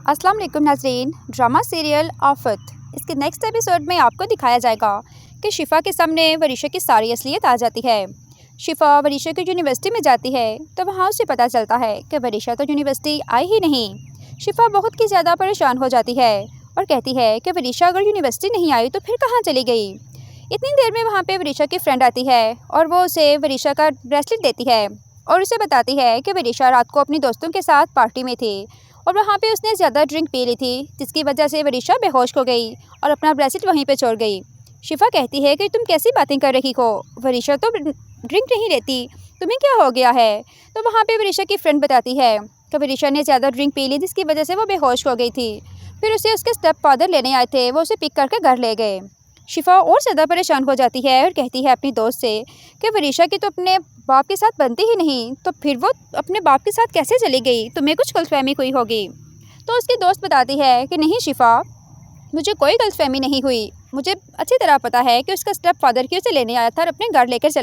अस्सलाम वालेकुम नाज़रीन। ड्रामा सीरियल आफत इसके नेक्स्ट एपिसोड में आपको दिखाया जाएगा कि शिफ़ा के सामने वरीशा की सारी असलियत आ जाती है। शिफ़ा वरीशा की यूनिवर्सिटी में जाती है तो वहाँ उसे पता चलता है कि वरीशा तो यूनिवर्सिटी आई ही नहीं। शिफ़ा बहुत ही ज़्यादा परेशान हो जाती है और कहती है कि वरीशा अगर यूनिवर्सिटी नहीं आई तो फिर कहाँ चली गई। इतनी देर में वहाँ पर वरीशा की फ्रेंड आती है और वो उसे वरीशा का ब्रेसलेट देती है और उसे बताती है कि वरीशा रात को अपनी दोस्तों के साथ पार्टी में थी और वहाँ पे उसने ज़्यादा ड्रिंक पी ली थी, जिसकी वजह से वरीशा बेहोश हो गई और अपना ब्रेसलेट वहीं पे छोड़ गई। शिफ़ा कहती है कि तुम कैसी बातें कर रही हो, वरीशा तो ड्रिंक नहीं लेती, तुम्हें क्या हो गया है। तो वहाँ पे वरीशा की फ्रेंड बताती है कि वरीशा ने ज़्यादा ड्रिंक पी ली जिसकी वजह से वो बेहोश हो गई थी। फिर उसे उसके स्टेप फादर लेने आए थे, वो उसे पिक करके घर ले गए। शिफ़ा और ज़्यादा परेशान हो जाती है और कहती है अपनी दोस्त से कि वरीशा की तो अपने बाप के साथ बनती ही नहीं, तो फिर वो अपने बाप के साथ कैसे चली गई, तुम्हें कुछ गलतफहमी हुई होगी। तो उसकी दोस्त बताती है कि नहीं शिफ़ा, मुझे कोई गलतफहमी नहीं हुई, मुझे अच्छी तरह पता है कि उसका स्टेप फादर की उसे लेने आया था और अपने घर लेकर चला